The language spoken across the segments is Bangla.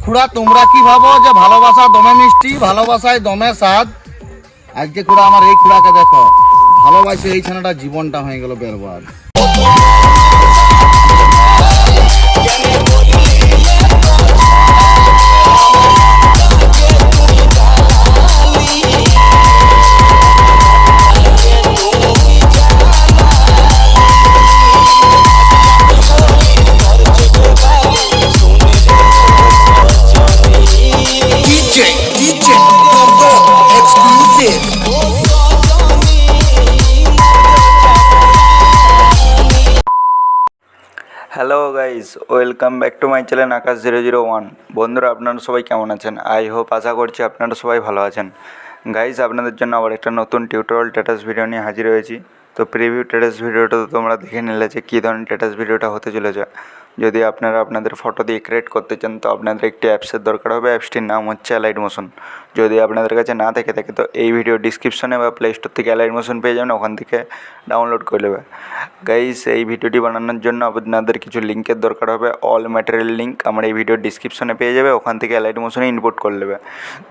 খুড়া তোমরা কি ভাবো যে ভালোবাসা দমে মিষ্টি, ভালোবাসায় দমে স্বাদ? আজকে খুড়া আমার এই খুড়াকে দেখো, ভালোবাসে এই ছেলেটা জীবনটা হয়ে গেল বেরবাদ। Hello guys, welcome back to my channel Akash 001। বন্ধুরা, আপনারা সবাই কেমন আছেন? আই হোপ, আশা করছি আপনারা সবাই ভালো আছেন। গাইজ, আপনাদের জন্য আবার একটা নতুন টিউটোরিয়াল স্ট্যাটাস ভিডিও নিয়ে হাজির হয়েছি। তো প্রিভিউ স্ট্যাটাস ভিডিওটা তো তোমরা দেখে নিলে যে কী ধরনের স্ট্যাটাস ভিডিওটা হতে চলেছে। যদি আপনারা আপনাদের ফটো দিয়ে ক্রিয়েট করতে চান তো আপনাদের একটি অ্যাপসের দরকার হবে। অ্যাপসটির নাম হচ্ছে অ্যালাইড মোশন। যদি আপনাদের কাছে না থেকে থাকে তো এই ভিডিও ডিসক্রিপশনে বা প্লে স্টোর থেকে অ্যালাইড মোশন পেয়ে যাবেন, ওখান থেকে ডাউনলোড করে নেবে। গাইস, এই ভিডিওটি বানানোর জন্য আপনাদের কিছু লিঙ্কের দরকার হবে। অল ম্যাটেরিয়াল লিঙ্ক আমার এই ভিডিওর ডিসক্রিপশনে পেয়ে যাবে, ওখান থেকে অ্যালাইড মোশনে ইনপুট করে নেবে।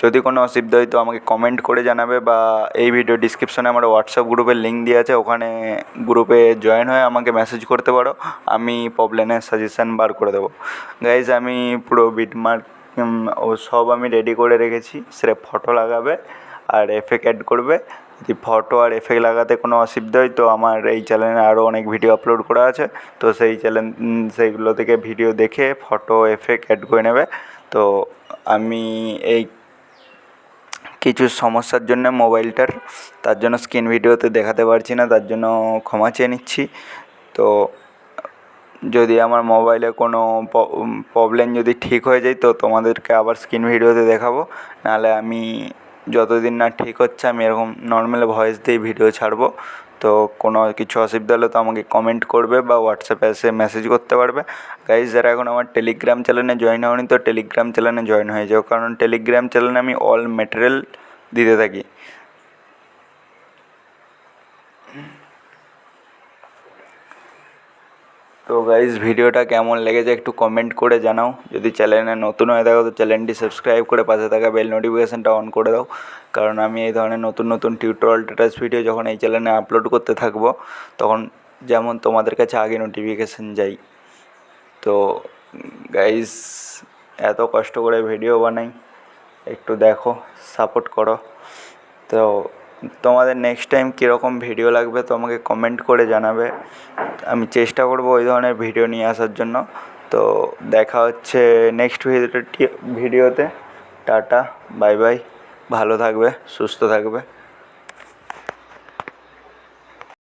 যদি কোনো অসুবিধা হয় তো আমাকে কমেন্ট করে জানাবে, বা এই ভিডিও ডিসক্রিপশনে আমার হোয়াটসঅ্যাপ গ্রুপের লিঙ্ক দিয়ে আছে, ওখানে গ্রুপে জয়েন হয়ে আমাকে মেসেজ করতে পারো। আমি প্রবলেমের সাজেশান বার করে দেবো। গাইজ, আমি পুরো বিটমার্ক ও সব আমি রেডি করে রেখেছি। সেটা ফটো লাগাবে আর এফেক্ট অ্যাড করবে। যদি ফটো আর এফেক্ট লাগাতে কোনো অসুবিধা হয় তো আমার এই চ্যানেলে আরও অনেক ভিডিও আপলোড করা আছে, তো সেইগুলো থেকে ভিডিও দেখে ফটো এফেক্ট অ্যাড করে নেবে। তো আমি এই কিছু সমস্যার জন্য মোবাইলটার, তার জন্য স্ক্রিন ভিডিওতে দেখাতে পারছি না, তার জন্য ক্ষমা চেয়ে নিচ্ছি। তো যদি আমার মোবাইলে কোনো প্রবলেম যদি ঠিক হয়ে যায় তো তোমাদেরকে আবার স্ক্রিন ভিডিওতে দেখাবো। নাহলে আমি যতদিন না ঠিক হচ্ছে আমি এরকম নর্মাল ভয়েস দিয়ে ভিডিও ছাড়বো। তো কোনো কিছু অসুবিধা হলে তো আমাকে কমেন্ট করবে বা হোয়াটসঅ্যাপে এসে মেসেজ করতে পারবে। গাইজ, যারা এখন আমার টেলিগ্রাম চ্যানেলে জয়েন হয়নি তো টেলিগ্রাম চ্যানেলে জয়েন হয়ে যাও, কারণ টেলিগ্রাম চ্যানেলে আমি অল ম্যাটেরিয়াল দিতে থাকি। তো গাইজ, ভিডিওটা কেমন লেগেছে একটু কমেন্ট করে জানাও। যদি চ্যানেলে নতুন হয়ে থাকো তো চ্যানেলটি সাবস্ক্রাইব করে পাশে থাকা বেল নোটিফিকেশানটা অন করে দাও, কারণ আমি এই ধরনের নতুন নতুন টিউটোরিয়াল স্ট্যাটাস ভিডিও যখন এই চ্যানেলে আপলোড করতে থাকবো তখন যেমন তোমাদের কাছে আগে নোটিফিকেশান যাই। তো গাইজ, এত কষ্ট করে ভিডিও বানাই, একটু দেখো, সাপোর্ট করো। তো তোমাদের নেক্সট টাইম কীরকম ভিডিও লাগবে তো আমাকে কমেন্ট করে জানাবে। আমি চেষ্টা করব ওই ধরনের ভিডিও নিয়ে আসার জন্য। তো দেখা হচ্ছে নেক্সট ভিডিওতে। টাটা, বাই বাই, ভালো থাকবে, সুস্থ থাকবে।